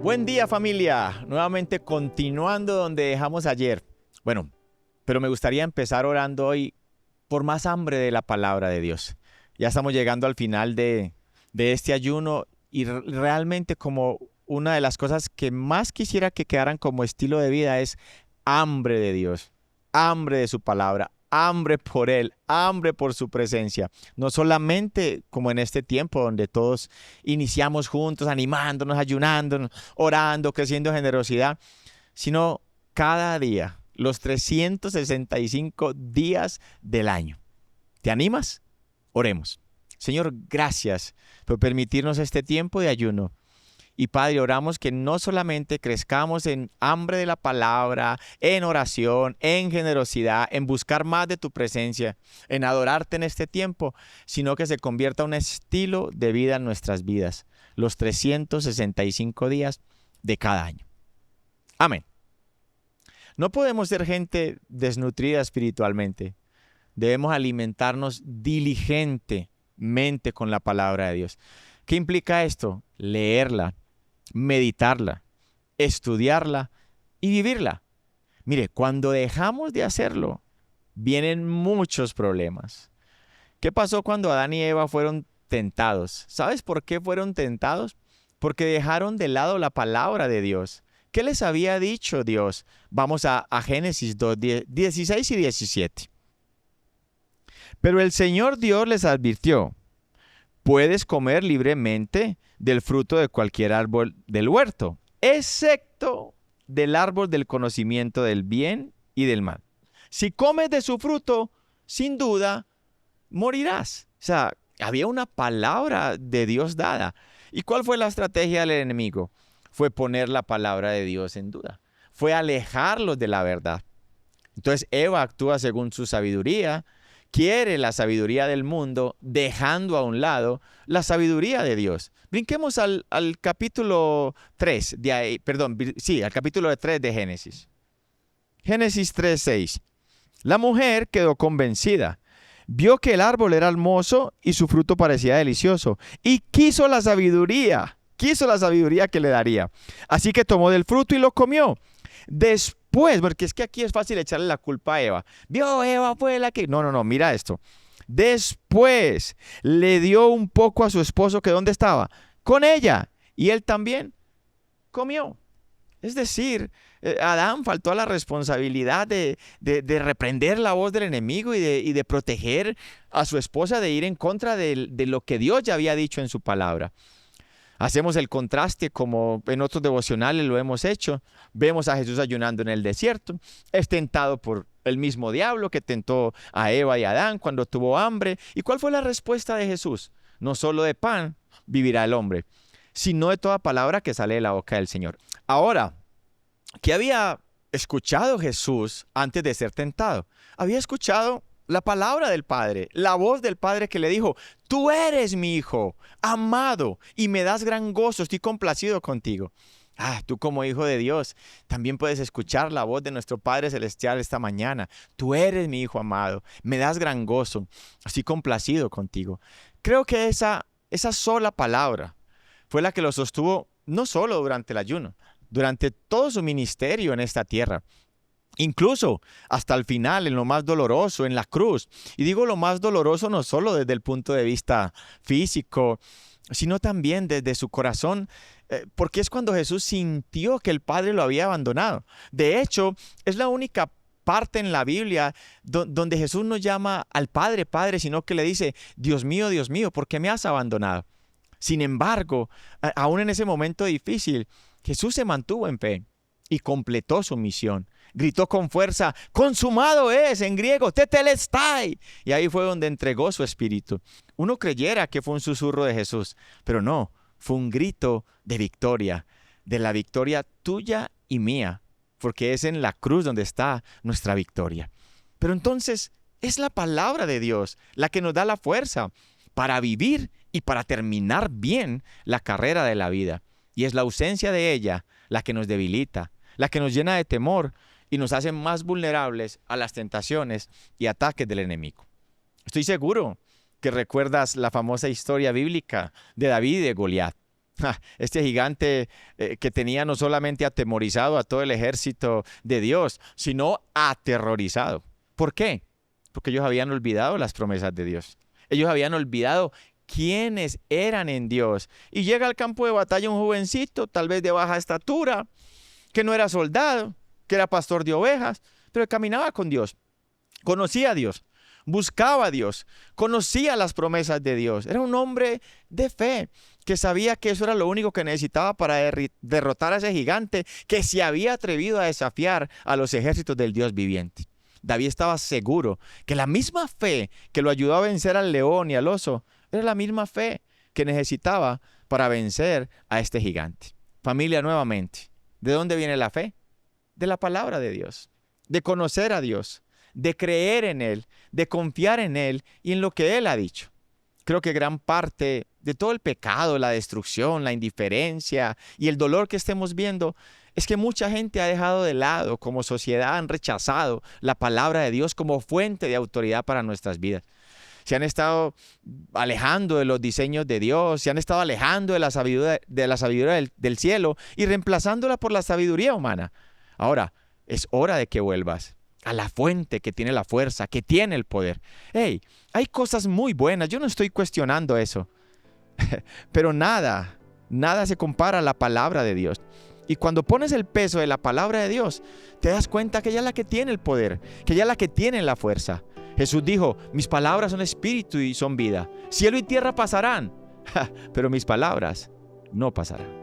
Buen día, familia. Nuevamente continuando donde dejamos ayer. Bueno, pero me gustaría empezar orando hoy por más hambre de la palabra de Dios. Ya estamos llegando al final de este ayuno y realmente como una de las cosas que más quisiera que quedaran como estilo de vida es hambre de Dios, hambre de su palabra, hambre por Él, hambre por su presencia. No solamente como en este tiempo donde todos iniciamos juntos, animándonos, ayunándonos, orando, creciendo en generosidad, sino cada día, los 365 días del año. ¿Te animas? Oremos. Señor, gracias por permitirnos este tiempo de ayuno. Y Padre, oramos que no solamente crezcamos en hambre de la palabra, en oración, en generosidad, en buscar más de tu presencia, en adorarte en este tiempo, sino que se convierta en un estilo de vida en nuestras vidas, los 365 días de cada año. Amén. No podemos ser gente desnutrida espiritualmente. Debemos alimentarnos diligentemente con la palabra de Dios. ¿Qué implica esto? Leerla, meditarla, estudiarla y vivirla. Mire, cuando dejamos de hacerlo, vienen muchos problemas. ¿Qué pasó cuando Adán y Eva fueron tentados? ¿Sabes por qué fueron tentados? Porque dejaron de lado la palabra de Dios. ¿Qué les había dicho Dios? Vamos a Génesis 2, 16 y 17. Pero el Señor Dios les advirtió: puedes comer libremente del fruto de cualquier árbol del huerto, excepto del árbol del conocimiento del bien y del mal. Si comes de su fruto, sin duda, morirás. O sea, había una palabra de Dios dada. ¿Y cuál fue la estrategia del enemigo? Fue poner la palabra de Dios en duda. Fue alejarlos de la verdad. Entonces Eva actúa según su sabiduría, quiere la sabiduría del mundo, dejando a un lado la sabiduría de Dios. Brinquemos al capítulo 3, al capítulo 3 de Génesis. Génesis 3:6. La mujer quedó convencida, vio que el árbol era hermoso y su fruto parecía delicioso, y quiso la sabiduría que le daría. Así que tomó del fruto y lo comió. Después, porque es que aquí es fácil echarle la culpa a Eva. Vio, Eva fue la que... No, mira esto. Después le dio un poco a su esposo que ¿dónde estaba? Con ella. Y él también comió. Es decir, Adán faltó a la responsabilidad de reprender la voz del enemigo y de proteger a su esposa, de ir en contra de lo que Dios ya había dicho en su palabra. Hacemos el contraste como en otros devocionales lo hemos hecho. Vemos a Jesús ayunando en el desierto. Es tentado por el mismo diablo que tentó a Eva y a Adán cuando tuvo hambre. ¿Y cuál fue la respuesta de Jesús? No solo de pan vivirá el hombre, sino de toda palabra que sale de la boca del Señor. Ahora, ¿qué había escuchado Jesús antes de ser tentado? Había escuchado la palabra del Padre, la voz del Padre que le dijo: tú eres mi hijo, amado, y me das gran gozo, estoy complacido contigo. Tú como hijo de Dios también puedes escuchar la voz de nuestro Padre Celestial esta mañana. Tú eres mi hijo amado, me das gran gozo, estoy complacido contigo. Creo que esa sola palabra fue la que lo sostuvo no solo durante el ayuno, durante todo su ministerio en esta tierra. Incluso hasta el final, en lo más doloroso, en la cruz. Y digo lo más doloroso no solo desde el punto de vista físico, sino también desde su corazón, porque es cuando Jesús sintió que el Padre lo había abandonado. De hecho, es la única parte en la Biblia donde Jesús no llama al Padre, Padre, sino que le dice: Dios mío, ¿por qué me has abandonado? Sin embargo, aún en ese momento difícil, Jesús se mantuvo en fe y completó su misión. Gritó con fuerza: consumado es, en griego, tetelestai. Y ahí fue donde entregó su espíritu. Uno creyera que fue un susurro de Jesús, pero no, fue un grito de victoria, de la victoria tuya y mía, porque es en la cruz donde está nuestra victoria. Pero entonces es la palabra de Dios la que nos da la fuerza para vivir y para terminar bien la carrera de la vida. Y es la ausencia de ella la que nos debilita, la que nos llena de temor y nos hace más vulnerables a las tentaciones y ataques del enemigo. Estoy seguro que recuerdas la famosa historia bíblica de David y de Goliat. Este gigante que tenía no solamente atemorizado a todo el ejército de Dios, sino aterrorizado. ¿Por qué? Porque ellos habían olvidado las promesas de Dios. Ellos habían olvidado quiénes eran en Dios. Y llega al campo de batalla un jovencito, tal vez de baja estatura, que no era soldado, que era pastor de ovejas, pero que caminaba con Dios, conocía a Dios, buscaba a Dios, conocía las promesas de Dios. Era un hombre de fe que sabía que eso era lo único que necesitaba para derrotar a ese gigante que se había atrevido a desafiar a los ejércitos del Dios viviente. David estaba seguro que la misma fe que lo ayudó a vencer al león y al oso era la misma fe que necesitaba para vencer a este gigante. Familia, nuevamente, ¿de dónde viene la fe? De la palabra de Dios, de conocer a Dios, de creer en Él, de confiar en Él y en lo que Él ha dicho. Creo que gran parte de todo el pecado, la destrucción, la indiferencia y el dolor que estemos viendo es que mucha gente ha dejado de lado, como sociedad han rechazado la palabra de Dios como fuente de autoridad para nuestras vidas. Se han estado alejando de los diseños de Dios, se han estado alejando de la sabiduría del cielo y reemplazándola por la sabiduría humana. Ahora, es hora de que vuelvas a la fuente que tiene la fuerza, que tiene el poder. Hey, hay cosas muy buenas, yo no estoy cuestionando eso, pero nada se compara a la palabra de Dios. Y cuando pones el peso de la palabra de Dios, te das cuenta que ella es la que tiene el poder, que ella es la que tiene la fuerza. Jesús dijo, mis palabras son espíritu y son vida. Cielo y tierra pasarán, pero mis palabras no pasarán.